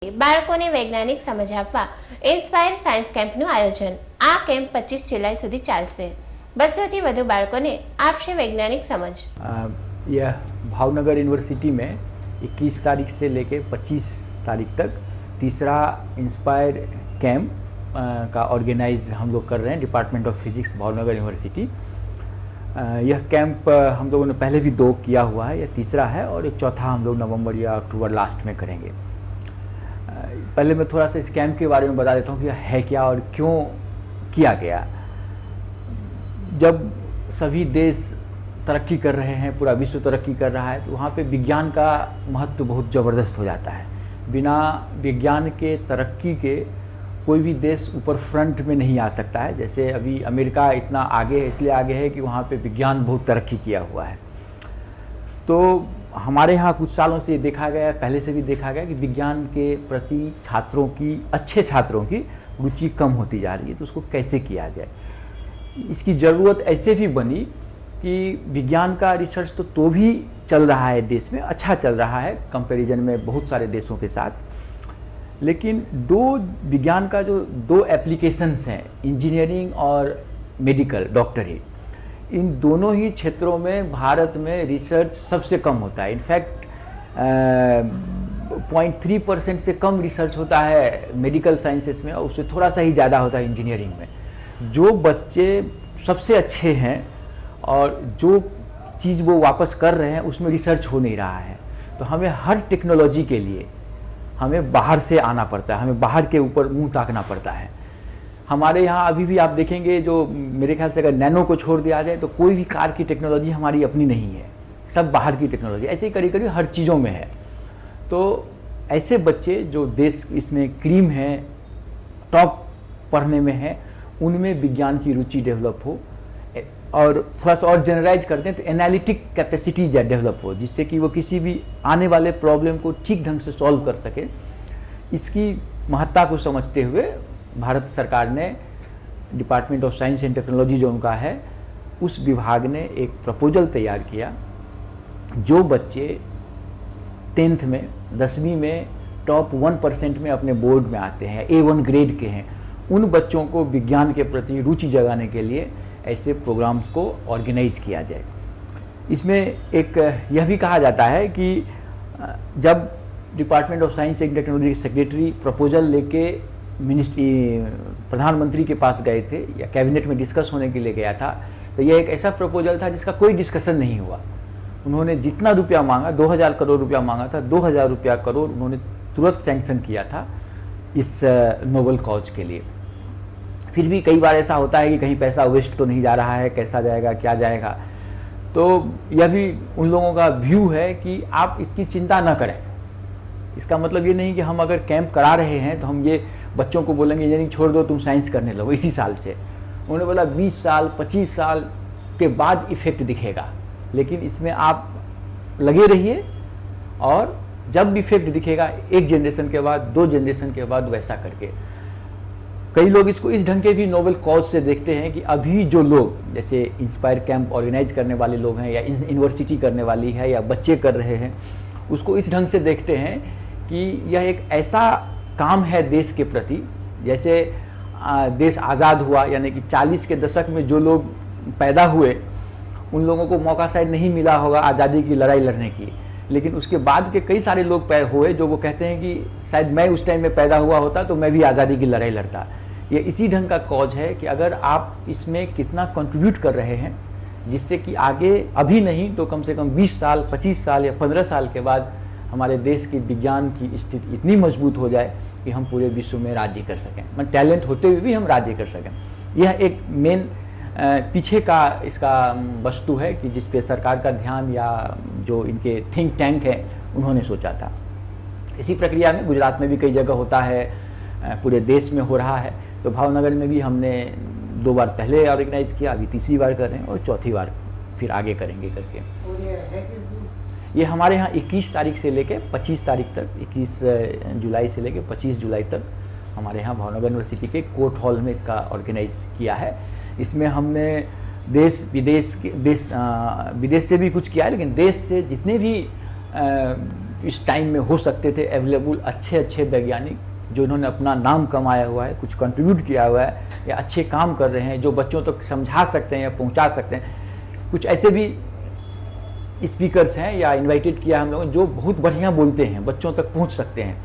બાળકોને વૈજ્ઞાનિક સમજ આપવા ઇન્સ્પાયર સાયન્સ કેમ્પનું આયોજન। આ કેમ્પ 25 જુલાઈ સુધી ચાલશે। 200 થી વધુ બાળકોને આપશે વૈજ્ઞાનિક સમજ। यह भावनगर यूनिवर्सिटी में 21 तारीख से लेकर 25 तारीख तक तीसरा इंस्पायर कैंप का ऑर्गेनाइज हम लोग कर रहे हैं department of physics Bhavnagar university. यह कैंप हम लोगों ने पहले भी 2 किया हुआ है, यह तीसरा है और एक चौथा हम लोग नवंबर या अक्टूबर लास्ट में करेंगे। पहले मैं थोड़ा सा इस कैंप के बारे में बता देता हूँ कि है क्या और क्यों किया गया। जब सभी देश तरक्की कर रहे हैं, पूरा विश्व तरक्की कर रहा है, तो वहाँ पे विज्ञान का महत्व बहुत ज़बरदस्त हो जाता है। बिना विज्ञान के तरक्की के कोई भी देश ऊपर फ्रंट में नहीं आ सकता है। जैसे अभी अमेरिका इतना आगे है, इसलिए आगे है कि वहाँ पे विज्ञान बहुत तरक्की किया हुआ है। तो हमारे यहाँ कुछ सालों से ये देखा गया, पहले से भी देखा गया कि विज्ञान के प्रति छात्रों की, अच्छे छात्रों की रुचि कम होती जा रही है। तो उसको कैसे किया जाए, इसकी ज़रूरत ऐसे भी बनी कि विज्ञान का रिसर्च तो भी चल रहा है देश में, अच्छा चल रहा है कंपैरिजन में बहुत सारे देशों के साथ, लेकिन विज्ञान का जो 2 एप्लीकेशंस हैं, इंजीनियरिंग और मेडिकल डॉक्टरी, इन दोनों ही क्षेत्रों में भारत में रिसर्च सबसे कम होता है। इनफैक्ट 0.3% से कम रिसर्च होता है मेडिकल साइंसेस में और उससे थोड़ा सा ही ज़्यादा होता है इंजीनियरिंग में। जो बच्चे सबसे अच्छे हैं और जो चीज़ वो वापस कर रहे हैं उसमें रिसर्च हो नहीं रहा है। तो हमें हर टेक्नोलॉजी के लिए हमें बाहर से आना पड़ता है, हमें बाहर के ऊपर मुंह ताकना पड़ता है। हमारे यहाँ अभी भी आप देखेंगे, जो मेरे ख्याल से अगर नैनो को छोड़ दिया जाए तो कोई भी कार की टेक्नोलॉजी हमारी अपनी नहीं है, सब बाहर की टेक्नोलॉजी। ऐसे ही करीब करीब हर चीज़ों में है। तो ऐसे बच्चे जो देश इसमें क्रीम है, टॉप पढ़ने में है, उनमें विज्ञान की रुचि डेवलप हो और थोड़ा सा और जनरलाइज करते हैं तो एनालिटिक कैपेसिटी डेवलप हो, जिससे कि वो किसी भी आने वाले प्रॉब्लम को ठीक ढंग से सॉल्व कर सके। इसकी महत्ता को समझते हुए भारत सरकार ने department of science and technology जो उनका है, उस विभाग ने एक प्रपोजल तैयार किया। जो बच्चे 10th में, 10वीं में टॉप 1% में अपने बोर्ड में आते हैं, A1 ग्रेड के हैं, उन बच्चों को विज्ञान के प्रति रुचि जगाने के लिए ऐसे प्रोग्राम्स को ऑर्गेनाइज किया जाए। इसमें एक यह भी कहा जाता है कि जब department of science and technology के सेक्रेटरी प्रपोजल लेके प्रधानमंत्री के पास गए थे या कैबिनेट में डिस्कस होने के लिए गया था, तो यह एक ऐसा प्रपोजल था जिसका कोई डिस्कशन नहीं हुआ। उन्होंने जितना रुपया मांगा, 2000 करोड़ रुपया मांगा था, 2000 रुपया करोड़ उन्होंने तुरंत सैंक्शन किया था इस नोबल कॉज के लिए। फिर भी कई बार ऐसा होता है कि कहीं पैसा वेस्ट तो नहीं जा रहा है, कैसा जाएगा, क्या जाएगा। तो यह भी उन लोगों का व्यू है कि आप इसकी चिंता न करें। इसका मतलब ये नहीं कि हम अगर कैंप करा रहे हैं तो हम ये बच्चों को बोलेंगे इंजीनियरिंग छोड़ दो, तुम साइंस करने लगो इसी साल से। उन्होंने बोला 20 साल 25 साल के बाद इफेक्ट दिखेगा, लेकिन इसमें आप लगे रहिए और जब इफेक्ट दिखेगा 1 जनरेशन के बाद, 2 जनरेशन के बाद, वैसा करके। कई लोग इसको इस ढंग के भी नोबल कॉज से देखते हैं कि अभी जो लोग जैसे इंस्पायर कैंप ऑर्गेनाइज करने वाले लोग हैं या यूनिवर्सिटी करने वाली है या बच्चे कर रहे हैं, उसको इस ढंग से देखते हैं कि यह एक ऐसा काम है देश के प्रति। जैसे देश आज़ाद हुआ, यानी कि 40 के दशक में जो लोग पैदा हुए उन लोगों को मौका शायद नहीं मिला होगा आज़ादी की लड़ाई लड़ने की, लेकिन उसके बाद के कई सारे लोग हुए जो वो कहते हैं कि शायद मैं उस टाइम में पैदा हुआ होता तो मैं भी आज़ादी की लड़ाई लड़ता। ये इसी ढंग का कॉज है कि अगर आप इसमें कितना कंट्रीब्यूट कर रहे हैं, जिससे कि आगे अभी नहीं तो कम से कम 20 साल 25 साल या 15 साल के बाद हमारे देश की विज्ञान की स्थिति इतनी मजबूत हो जाए कि हम पूरे विश्व में राज्य कर सकें, मतलब टैलेंट होते हुए भी हम राज्य कर सकें। यह एक मेन पीछे का इसका वस्तु है कि जिस पे सरकार का ध्यान या जो इनके थिंक टैंक है उन्होंने सोचा था। इसी प्रक्रिया में गुजरात में भी कई जगह होता है, पूरे देश में हो रहा है। तो भावनगर में भी हमने 2 बार पहले ऑर्गेनाइज किया, अभी तीसरी बार कर रहे हैं और चौथी बार फिर आगे करेंगे करके। ये हमारे यहाँ 21 तारीख से लेके 25 तारीख तक, 21 जुलाई से लेके 25 जुलाई तक हमारे यहाँ भावनगर यूनिवर्सिटी के कोर्ट हॉल में इसका ऑर्गेनाइज किया है। इसमें हमने देश विदेश से भी कुछ किया है, लेकिन देश से जितने भी इस टाइम में हो सकते थे अवेलेबल अच्छे अच्छे वैज्ञानिक जो इन्होंने अपना नाम कमाया हुआ है, कुछ कंट्रीब्यूट किया हुआ है या अच्छे काम कर रहे हैं, जो बच्चों तक समझा सकते हैं या पहुंचा सकते हैं। कुछ ऐसे भी स्पीकर्स हैं या इनवाइटेड किया हम लोगों ने जो बहुत बढ़िया बोलते हैं, बच्चों तक पहुंच सकते हैं,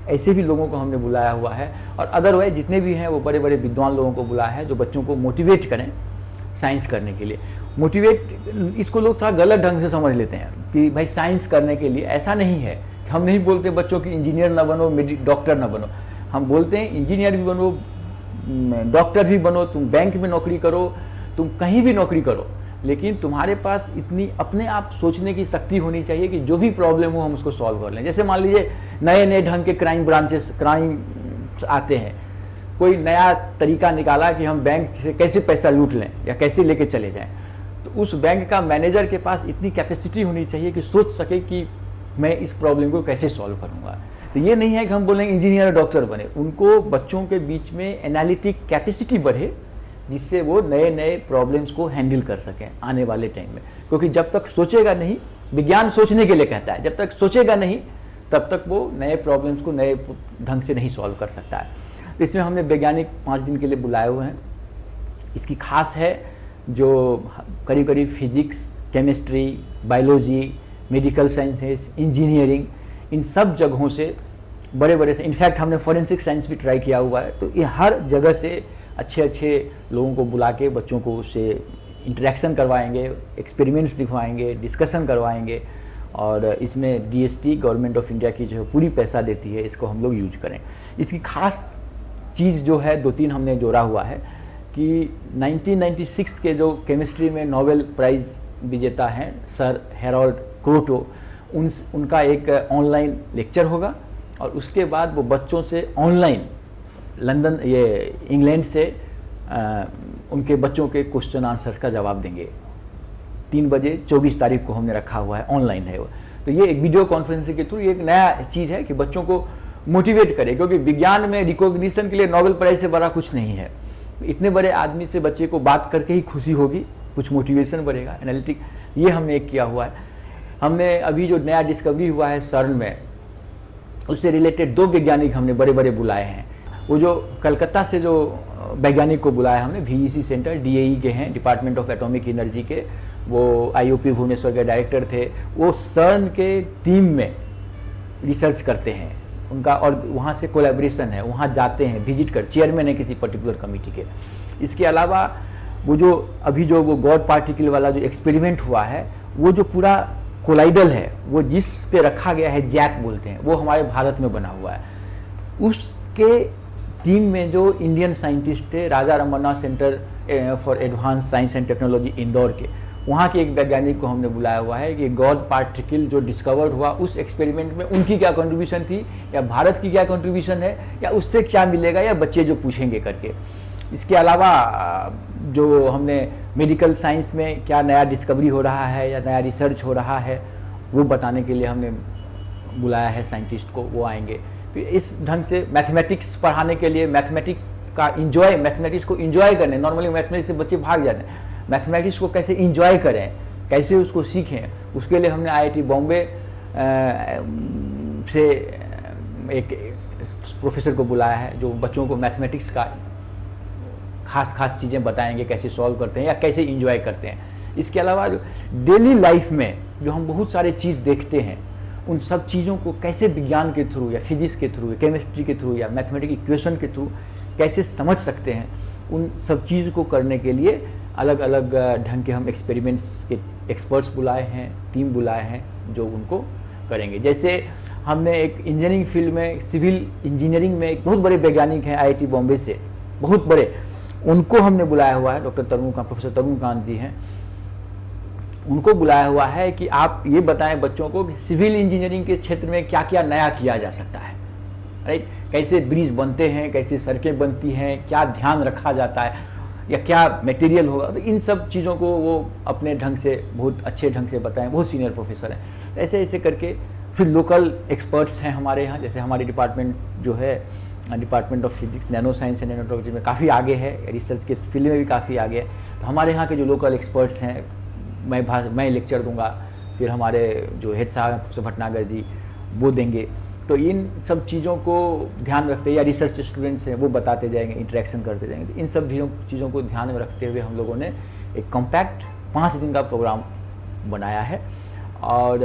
ऐसे भी लोगों को हमने बुलाया हुआ है। और अदरवाइज जितने भी हैं वो बड़े बड़े विद्वान लोगों को बुलाया है जो बच्चों को मोटिवेट करें साइंस करने के लिए। मोटिवेट, इसको लोग थोड़ा गलत ढंग से समझ लेते हैं कि भाई साइंस करने के लिए, ऐसा नहीं है। हम नहीं बोलते बच्चों की इंजीनियर ना बनो, डॉक्टर ना बनो, हम बोलते हैं इंजीनियर भी बनो, डॉक्टर भी बनो, तुम बैंक में नौकरी करो, तुम कहीं भी नौकरी करो, लेकिन तुम्हारे पास इतनी अपने आप सोचने की शक्ति होनी चाहिए कि जो भी प्रॉब्लम हो हम उसको सॉल्व कर लें। जैसे मान लीजिए नए नए ढंग के क्राइम ब्रांचेस, क्राइम आते हैं, कोई नया तरीका निकाला कि हम बैंक से कैसे पैसा लूट लें या कैसे लेके चले जाएं, तो उस बैंक का मैनेजर के पास इतनी कैपेसिटी होनी चाहिए कि सोच सके कि मैं इस प्रॉब्लम को कैसे सॉल्व करूंगा। तो ये नहीं है कि हम बोलेंगे इंजीनियर और डॉक्टर बने, उनको बच्चों के बीच में एनालिटिक कैपेसिटी बढ़े जिससे वो नए नए प्रॉब्लम्स को हैंडल कर सकें आने वाले टाइम में। क्योंकि जब तक सोचेगा नहीं, विज्ञान सोचने के लिए कहता है, जब तक सोचेगा नहीं तब तक वो नए प्रॉब्लम्स को नए ढंग से नहीं सॉल्व कर सकता है। तो इसमें हमने वैज्ञानिक 5 दिन के लिए बुलाए हुए हैं। इसकी खास है जो करीब करीब physics, chemistry, biology, medical sciences, engineering, इन सब जगहों से बड़े बड़े से, इनफैक्ट हमने फॉरेंसिक साइंस भी ट्राई किया हुआ है। तो ये हर जगह से अच्छे अच्छे लोगों को बुला के बच्चों को उससे इंटरेक्शन करवाएंगे, एक्सपेरिमेंट्स दिखवाएंगे, डिस्कशन करवाएंगे। और इसमें DST गवर्नमेंट ऑफ इंडिया की जो है पूरी पैसा देती है, इसको हम लोग यूज करें। इसकी खास चीज़ जो है 2-3 हमने जोड़ा हुआ है कि 1996 के जो केमिस्ट्री में नोबेल प्राइज़ विजेता हैं सर हैरोल्ड क्रोटो, उनका एक ऑनलाइन लेक्चर होगा और उसके बाद वो बच्चों से ऑनलाइन लंदन, ये इंग्लैंड से उनके बच्चों के क्वेश्चन आंसर का जवाब देंगे। 3 बजे 24 तारीख को हमने रखा हुआ है, ऑनलाइन है वो। तो ये एक वीडियो कॉन्फ्रेंसिंग के थ्रू एक नया चीज़ है कि बच्चों को मोटिवेट करे, क्योंकि विज्ञान में रिकॉग्निशन के लिए नोबेल प्राइज से बड़ा कुछ नहीं है। इतने बड़े आदमी से बच्चे को बात करके ही खुशी होगी, कुछ मोटिवेशन बढ़ेगा, एनालिटिक, ये हमने एक किया हुआ है। हमने अभी जो नया डिस्कवरी हुआ है सर्न में, उससे रिलेटेड 2 वैज्ञानिक हमने बड़े बड़े बुलाए हैं। वो जो कलकत्ता से जो वैज्ञानिक को बुलाया हमने, VEC सेंटर, DAE के हैं, डिपार्टमेंट ऑफ एटॉमिक एनर्जी के, वो IOP भुवनेश्वर के डायरेक्टर थे। वो सर्न के टीम में रिसर्च करते हैं उनका, और वहाँ से कोलैबोरेशन है, वहाँ जाते हैं, विजिट कर, चेयरमैन है किसी पर्टिकुलर कमेटी के। इसके अलावा वो जो अभी जो वो गॉड पार्टिकल वाला जो एक्सपेरिमेंट हुआ है, वो जो पूरा कोलाइडल है, वो जिस पे रखा गया है, जैक बोलते हैं, वो हमारे भारत में बना हुआ है। उसके टीम में जो इंडियन साइंटिस्ट थे, Raja Ramanna centre for advance science and technology Indore के, वहाँ के एक वैज्ञानिक को हमने बुलाया हुआ है कि गॉड पार्टिकल जो डिस्कवर्ड हुआ उस एक्सपेरिमेंट में उनकी क्या कंट्रीब्यूशन थी, या भारत की क्या कंट्रीब्यूशन है, या उससे क्या मिलेगा, या बच्चे जो पूछेंगे करके। इसके अलावा जो हमने मेडिकल साइंस में क्या नया डिस्कवरी हो रहा है या नया रिसर्च हो रहा है, वो बताने के लिए हमने बुलाया है साइंटिस्ट को, वो आएंगे। फिर इस ढंग से मैथमेटिक्स पढ़ाने के लिए, मैथमेटिक्स का इंजॉय, मैथमेटिक्स को इंजॉय करने, नॉर्मली मैथमेटिक्स से बच्चे भाग जाते हैं, मैथमेटिक्स को कैसे इंजॉय करें, कैसे उसको सीखें, उसके लिए हमने IIT बॉम्बे से एक प्रोफेसर को बुलाया है जो बच्चों को मैथमेटिक्स का खास चीज़ें बताएंगे, कैसे सॉल्व करते हैं या कैसे इंजॉय करते हैं। इसके अलावा जो डेली लाइफ में जो हम बहुत सारे चीज़ देखते हैं, उन सब चीज़ों को कैसे विज्ञान के थ्रू या फिजिक्स के थ्रू या केमिस्ट्री के थ्रू या मैथमेटिक्स इक्वेशन के थ्रू कैसे समझ सकते हैं, उन सब चीज़ को करने के लिए अलग अलग ढंग के हम एक्सपेरिमेंट्स के एक्सपर्ट्स बुलाए हैं, टीम बुलाए हैं जो उनको करेंगे। जैसे हमने एक इंजीनियरिंग फील्ड में, सिविल इंजीनियरिंग में एक बहुत बड़े वैज्ञानिक हैं IIT बॉम्बे से, बहुत बड़े, उनको हमने बुलाया हुआ है, प्रोफेसर तरुणकांत जी हैं, उनको बुलाया हुआ है कि आप ये बताएं बच्चों को कि सिविल इंजीनियरिंग के क्षेत्र में क्या क्या नया किया जा सकता है, राइट, कैसे ब्रिज बनते हैं, कैसे सड़कें बनती हैं, क्या ध्यान रखा जाता है या क्या मटेरियल होगा। तो इन सब चीज़ों को वो अपने ढंग से, बहुत अच्छे ढंग से बताएं, बहुत सीनियर प्रोफेसर हैं। ऐसे ऐसे करके फिर लोकल एक्सपर्ट्स हैं हमारे यहाँ, जैसे हमारी डिपार्टमेंट जो है, department of physics, nano science and nano technology में काफ़ी आगे है, रिसर्च के फील्ड में भी काफ़ी आगे है। तो हमारे यहाँ के जो लोकल एक्सपर्ट्स हैं, मैं लेक्चर दूंगा, फिर हमारे जो हेड साहब हैं प्रोफेसर भटनागर जी, वो देंगे। तो इन सब चीज़ों को ध्यान रखते, या रिसर्च स्टूडेंट्स हैं वो बताते जाएंगे, इंटरेक्शन करते जाएंगे। तो इन सब चीज़ों को ध्यान में रखते हुए हम लोगों ने एक कॉम्पैक्ट 5 दिन का प्रोग्राम बनाया है। और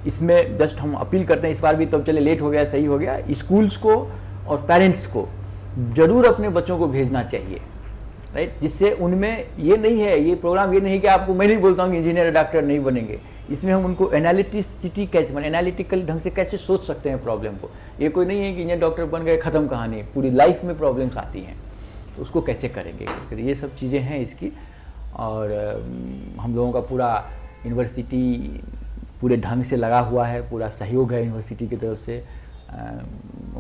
इसमें जस्ट हम अपील करते हैं, इस बार भी तो चले लेट हो गया, सही हो गया, स्कूल्स को और पेरेंट्स को ज़रूर अपने बच्चों को भेजना चाहिए, राइट। जिससे उनमें ये नहीं है, ये प्रोग्राम ये नहीं कि आपको, मैं नहीं बोलता हूँ कि इंजीनियर डॉक्टर नहीं बनेंगे, इसमें हम उनको एनालिटिसिटी कैसे बने, एनालिटिकल ढंग से कैसे सोच सकते हैं प्रॉब्लम को। ये कोई नहीं है कि इंजीनियर डॉक्टर बन गए ख़त्म कहानी, पूरी लाइफ में प्रॉब्लम्स आती हैं, तो उसको कैसे करेंगे, तो ये सब चीज़ें हैं इसकी। और हम लोगों का पूरा यूनिवर्सिटी पूरे ढंग से लगा हुआ है, पूरा सहयोग है यूनिवर्सिटी की तरफ से।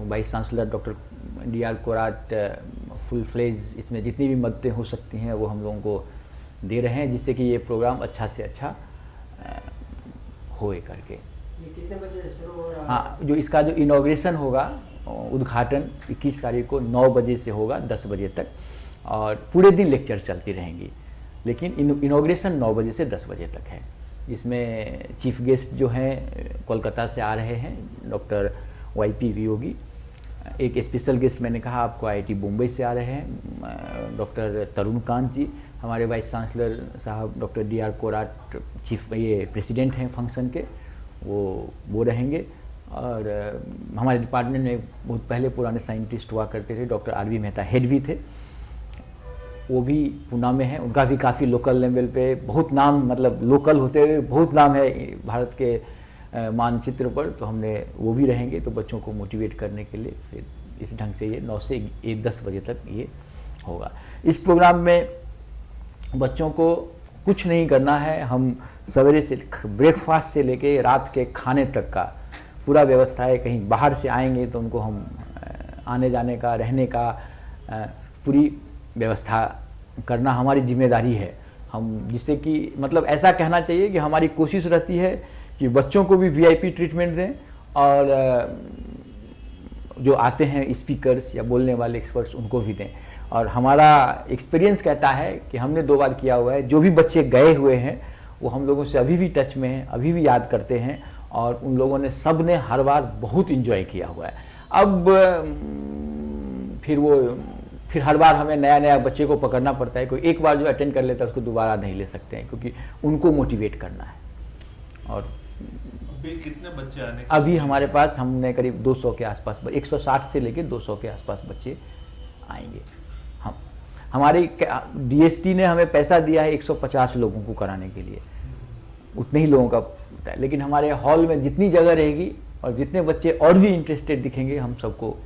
Vice chancellor doctor D.R. Korat full fledge इसमें जितनी भी मददें हो सकती हैं वो हम लोगों को दे रहे हैं, जिससे कि ये प्रोग्राम अच्छा से अच्छा होए करके। ये कितने बजे शुरू हो रहा है? हाँ, जो इसका जो इनॉग्रेशन होगा, उद्घाटन 21 तारीख को 9 बजे से होगा 10 बजे तक, और पूरे दिन लेक्चर चलती रहेंगी, लेकिन इनॉग्रेशन 9 बजे से 10 बजे तक है। इसमें चीफ गेस्ट जो हैं कोलकाता से आ रहे हैं, डॉक्टर YP वियोगी। एक स्पेशल गेस्ट मैंने कहा आपको IIT मुंबई से आ रहे हैं, डॉक्टर तरुण कांत जी। हमारे वाइस चांसलर साहब डॉक्टर D.R. कोराट चीफ ये प्रेसिडेंट हैं फंक्शन के, वो रहेंगे। और हमारे डिपार्टमेंट में बहुत पहले पुराने साइंटिस्ट हुआ करते थे, डॉक्टर R.V. मेहता हेड भी थे, वो भी पुणे में है। उनका भी काफ़ी लोकल लेवल पे बहुत नाम, मतलब लोकल होते हुए बहुत नाम है भारत के मानचित्र पर, तो हमने वो भी रहेंगे, तो बच्चों को मोटिवेट करने के लिए फिर इस ढंग से ये 9 से 10 बजे तक ये होगा। इस प्रोग्राम में बच्चों को कुछ नहीं करना है, हम सवेरे से ब्रेकफास्ट से लेके रात के खाने तक का पूरा व्यवस्था है। कहीं बाहर से आएंगे तो उनको हम आने जाने का, रहने का पूरी व्यवस्था करना हमारी जिम्मेदारी है। हम जिससे कि मतलब ऐसा कहना चाहिए कि हमारी कोशिश रहती है कि बच्चों को भी VIP ट्रीटमेंट दें, और जो आते हैं स्पीकर्स या बोलने वाले एक्सपर्ट्स उनको भी दें। और हमारा एक्सपीरियंस कहता है कि हमने 2 बार किया हुआ है, जो भी बच्चे गए हुए हैं वो हम लोगों से अभी भी टच में हैं, अभी भी याद करते हैं, और उन लोगों ने सब ने हर बार बहुत इंजॉय किया हुआ है। अब फिर हर बार हमें नया बच्चे को पकड़ना पड़ता है, कोई एक बार जो अटेंड कर लेता है उसको दोबारा नहीं ले सकते हैं, क्योंकि उनको मोटिवेट करना है। और अभी कितने बच्चे आने? अभी हमारे पास हमने करीब 200 के आसपास, 160 से लेकर 200 के आसपास बच्चे आएंगे। हम हमारी DST ने हमें पैसा दिया है 150 लोगों को कराने के लिए, उतने ही लोगों का, लेकिन हमारे हॉल में जितनी जगह रहेगी और जितने बच्चे और भी इंटरेस्टेड दिखेंगे हम सबको